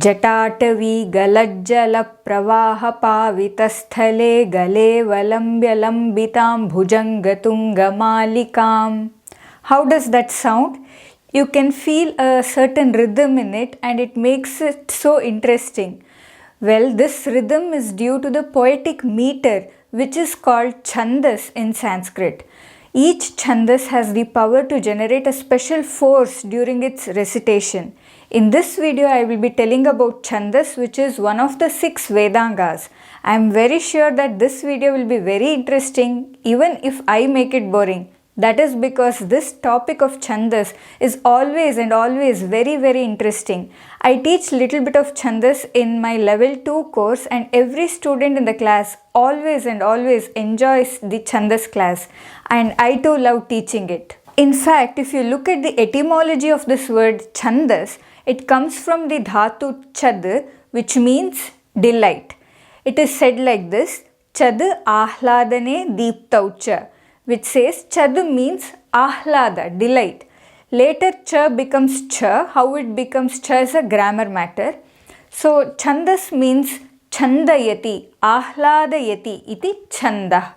जटाटवी गलज्जलप्रवाहपावितस्थले गले वलम्ब्यलम्बितां भुजङ्गतुङ्गमालिकाम्. How does that sound? You can feel a certain rhythm in it and it makes it so interesting. Well, this rhythm is due to the poetic meter which is called Chandas in Sanskrit. Each Chandas has the power to generate a special force during its recitation. In this video, I will be telling about Chandas, which is one of the 6 Vedangas. I am very sure that this video will be very interesting even if I make it boring. That is because this topic of Chandas is always very interesting. I teach little bit of Chandas in my level 2 course and every student in the class always enjoys the Chandas class, and I too love teaching it. In fact, if you look at the etymology of this word Chandas, it comes from the dhatu chad, which means delight. It is said like this: Chad ahladane deeptaucha, which says chad means ahlada, delight. Later cha becomes cha. How it becomes cha is a grammar matter. So Chandas means chandayati, ahladayati iti chanda,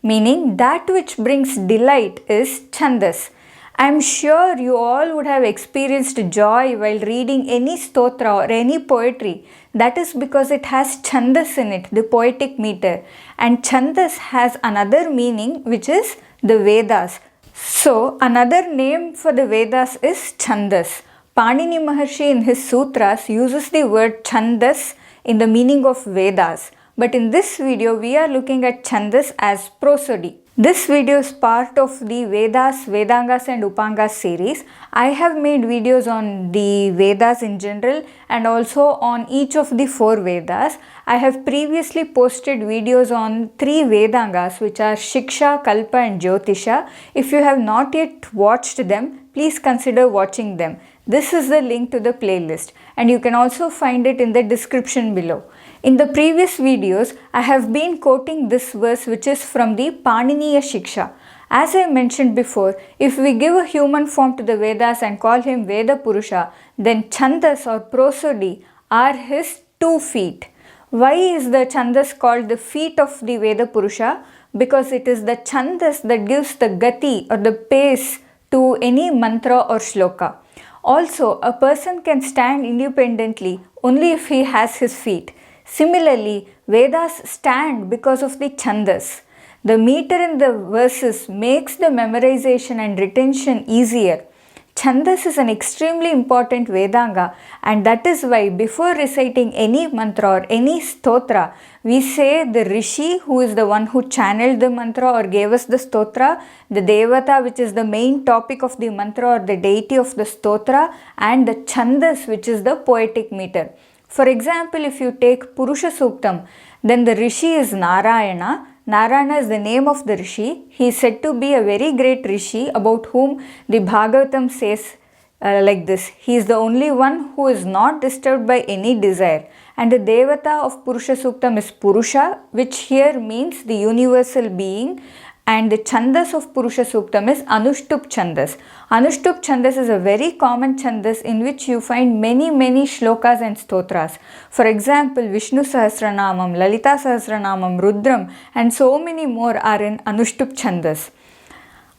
meaning that which brings delight is Chandas. I am sure you all would have experienced joy while reading any stotra or any poetry. That is because it has Chandas in it, the poetic meter. And Chandas has another meaning, which is the Vedas. So, another name for the Vedas is Chandas. Panini Maharshi in his sutras uses the word Chandas in the meaning of Vedas. But in this video, we are looking at Chandas as prosody. This video is part of the Vedas, Vedangas and Upangas series. I have made videos on the Vedas in general and also on each of the 4 Vedas. I have previously posted videos on 3 Vedangas, which are Shiksha, Kalpa and Jyotisha. If you have not yet watched them, please consider watching them. This is the link to the playlist and you can also find it in the description below. In the previous videos, I have been quoting this verse which is from the Paniniya Shiksha. As I mentioned before, if we give a human form to the Vedas and call him Veda Purusha, then Chandas or prosody are his 2 feet. Why is the Chandas called the feet of the Veda Purusha? Because it is the Chandas that gives the gati or the pace to any mantra or shloka. Also, a person can stand independently only if he has his feet. Similarly, Vedas stand because of the Chandas. The meter in the verses makes the memorization and retention easier. Chandas is an extremely important Vedanga, and that is why before reciting any mantra or any stotra, we say the Rishi, who is the one who channeled the mantra or gave us the stotra, the Devata, which is the main topic of the mantra or the deity of the stotra, and the Chandas, which is the poetic meter. For example, if you take Purusha Suktam, then the Rishi is Narayana. Narayana is the name of the Rishi. He is said to be a very great Rishi about whom the Bhagavatam says like this: he is the only one who is not disturbed by any desire. And the Devata of Purusha Suktam is Purusha, which here means the universal being. And the Chandas of Purusha Suktam is Anushtup Chandas. Anushtup Chandas is a very common Chandas in which you find many shlokas and stotras. For example, Vishnu Sahasranamam, Lalita Sahasranamam, Rudram and so many more are in Anushtup Chandas.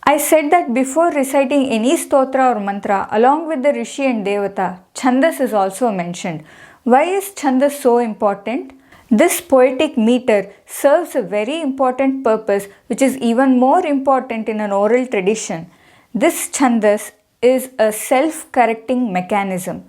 I said that before reciting any stotra or mantra, along with the Rishi and Devata, Chandas is also mentioned. Why is Chandas so important? This poetic meter serves a very important purpose which is even more important in an oral tradition. This Chandas is a self-correcting mechanism.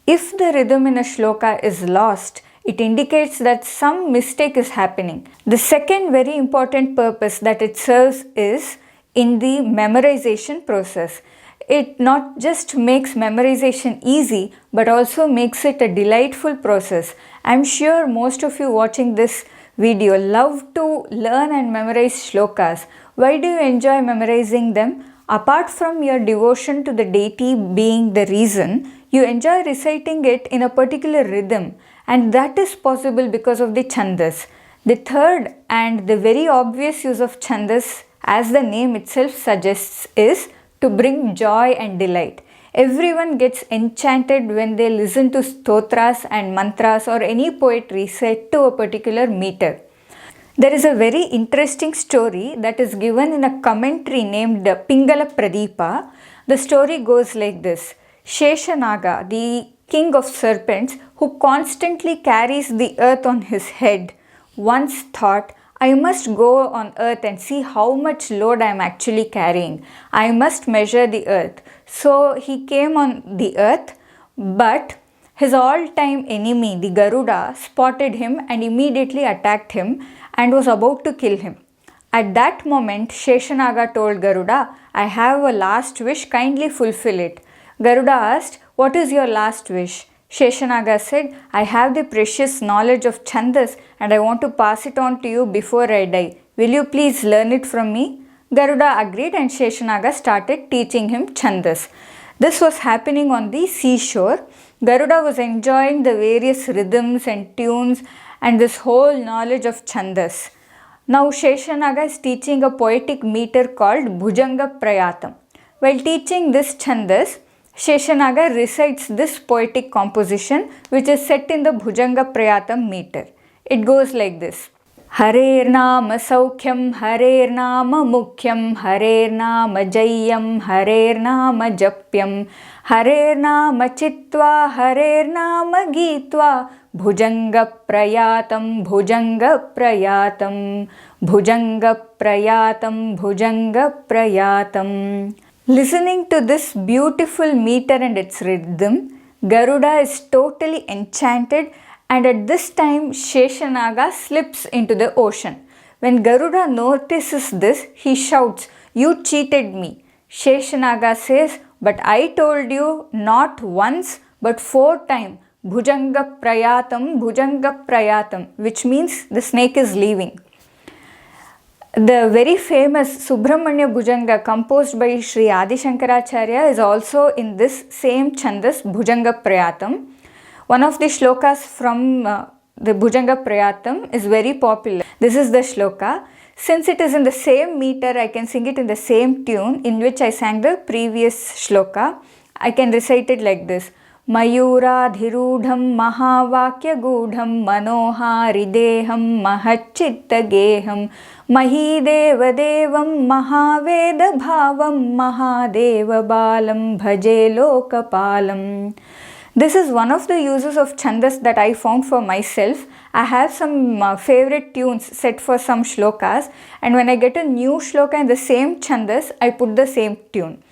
If the rhythm in a shloka is lost, it indicates that some mistake is happening. The second very important purpose that it serves is in the memorization process. It not just makes memorization easy but also makes it a delightful process. I am sure most of you watching this video love to learn and memorize shlokas. Why do you enjoy memorizing them? Apart from your devotion to the deity being the reason, you enjoy reciting it in a particular rhythm, and that is possible because of the Chandas. The third and the very obvious use of Chandas, as the name itself suggests, is to bring joy and delight. Everyone gets enchanted when they listen to stotras and mantras or any poetry set to a particular meter. There is a very interesting story that is given in a commentary named Pingala Pradipa. The story goes like this. Sheshanaga, the king of serpents, who constantly carries the earth on his head, once thought, I must go on earth and see how much load I am actually carrying. I must measure the earth. So he came on the earth, but his all-time enemy, the Garuda, spotted him and immediately attacked him and was about to kill him. At that moment, Sheshanaga told Garuda, I have a last wish, kindly fulfill it. Garuda asked, what is your last wish? Sheshanaga said, I have the precious knowledge of Chandas and I want to pass it on to you before I die. Will you please learn it from me? Garuda agreed and Sheshanaga started teaching him Chandas. This was happening on the seashore. Garuda was enjoying the various rhythms and tunes and this whole knowledge of Chandas. Now Sheshanaga is teaching a poetic meter called Bhujanga Prayatam. While teaching this Chandas, Sheshanaga recites this poetic composition which is set in the Bhujanga Prayatam meter. It goes like this. Harer Nama Saukhyam, Harer Nama Mukhyam, Harer Nama Jayam, Harer Nama Japyam, Harer Nama Chitva, Harer Nama Gitva, Bhujanga Prayatam, Bhujanga Prayatam, Bhujanga Prayatam, Bhujanga Prayatam. Listening to this beautiful meter and its rhythm, Garuda is totally enchanted, and at this time Sheshanaga slips into the ocean. When Garuda notices this, he shouts, you cheated me. Sheshanaga says, but I told you not once but 4 times, Bhujanga Prayatam, which means the snake is leaving. The very famous Subramanya Bhujanga composed by Sri Adi Shankaracharya is also in this same Chandas Bhujanga Prayatam. One of the shlokas from the Bhujanga Prayatam is very popular. This is the shloka. Since it is in the same meter, I can sing it in the same tune in which I sang the previous shloka. I can recite it like this. Mayuradhirudham mahavakya gudham manoharideham mahachittageham mahidevadevam mahaveda bhavam mahadeva balam bhaje lokapalam. This is one of the uses of Chandas that I found for myself. I have some favorite tunes set for some shlokas, and when I get a new shloka in the same Chandas, I put the same tune.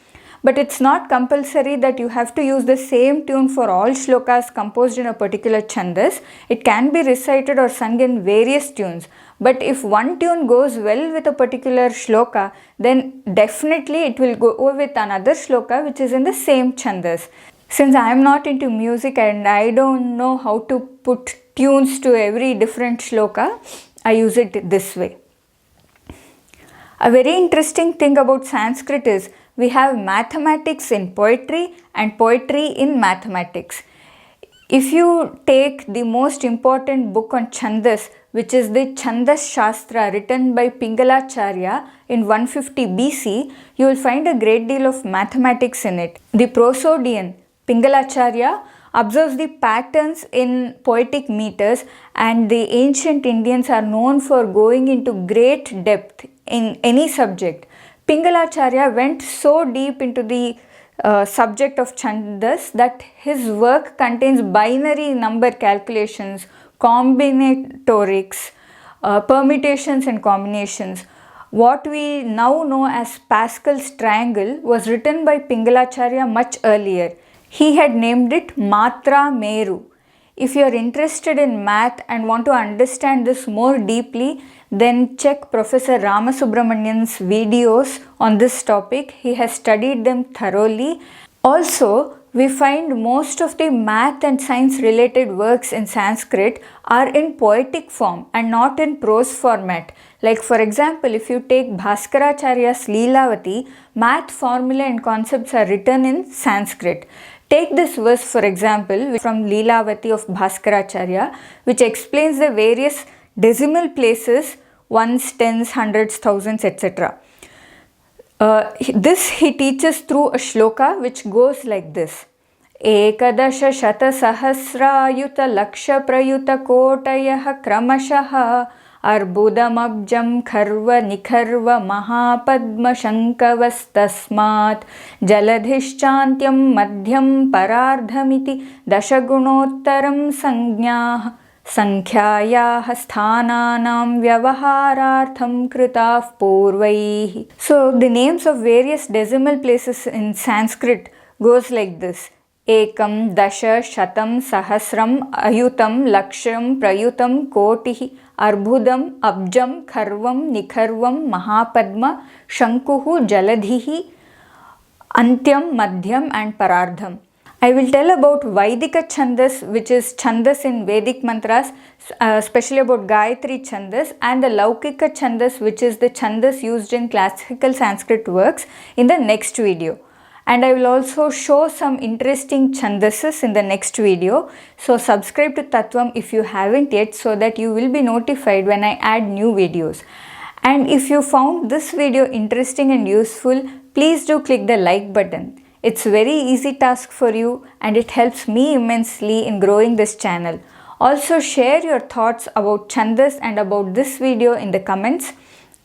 But it's not compulsory that you have to use the same tune for all shlokas composed in a particular Chandas. It can be recited or sung in various tunes. But if one tune goes well with a particular shloka, then definitely it will go with another shloka which is in the same Chandas. Since I am not into music and I don't know how to put tunes to every different shloka, I use it this way. A very interesting thing about Sanskrit is we have mathematics in poetry and poetry in mathematics. If you take the most important book on Chandas, which is the Chandas Shastra written by Pingalacharya in 150 BC, you will find a great deal of mathematics in it. The prosodian Pingalacharya observes the patterns in poetic meters, and the ancient Indians are known for going into great depth in any subject. Pingalacharya went so deep into the subject of Chandas that his work contains binary number calculations, combinatorics, permutations and combinations. What we now know as Pascal's triangle was written by Pingalacharya much earlier. He had named it Matra Meru. If you are interested in math and want to understand this more deeply, then check Professor Ramasubramanian's videos on this topic. He has studied them thoroughly. Also, we find most of the math and science related works in Sanskrit are in poetic form and not in prose format. Like for example, if you take Bhaskaracharya's Leelavati, math formula and concepts are written in Sanskrit. Take this verse for example from Leelavati of Bhaskaracharya, which explains the various decimal places, ones, tens, hundreds, thousands, etc. This he teaches through a shloka which goes like this. Ekadash shata sahasrayuta laksha prayuta kotayah kramashah arbudamabjam kharva nikharva mahapadma shankavastasmat jaladhishchantyam madhyam parardhamiti dashagunottaram sangyah sankhyayaah sthananam vyavaharartham kritah purvaihi. So the names of various decimal places in Sanskrit goes like this. Ekam, dasha, shatam, sahasram, ayutam, lakshyam, prayutam, kotihi, arbudam, abjam, kharvam, nikharvam, mahapadma, shankuhu, jaladhihi, antyam, madhyam and parardham. I will tell about Vaidika Chandas, which is Chandas in Vedic mantras, especially about Gayatri Chandas, and the Laukika Chandas, which is the Chandas used in classical Sanskrit works, in the next video. And I will also show some interesting chandases in the next video. So subscribe to Tattvam if you haven't yet, so that you will be notified when I add new videos. And if you found this video interesting and useful, please do click the like button. It's a very easy task for you and it helps me immensely in growing this channel. Also share your thoughts about chandas and about this video in the comments.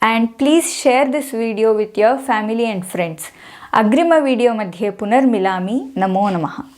And please share this video with your family and friends. अग्रिम video मध्ये पुनर्मिलामि. नमो नमः.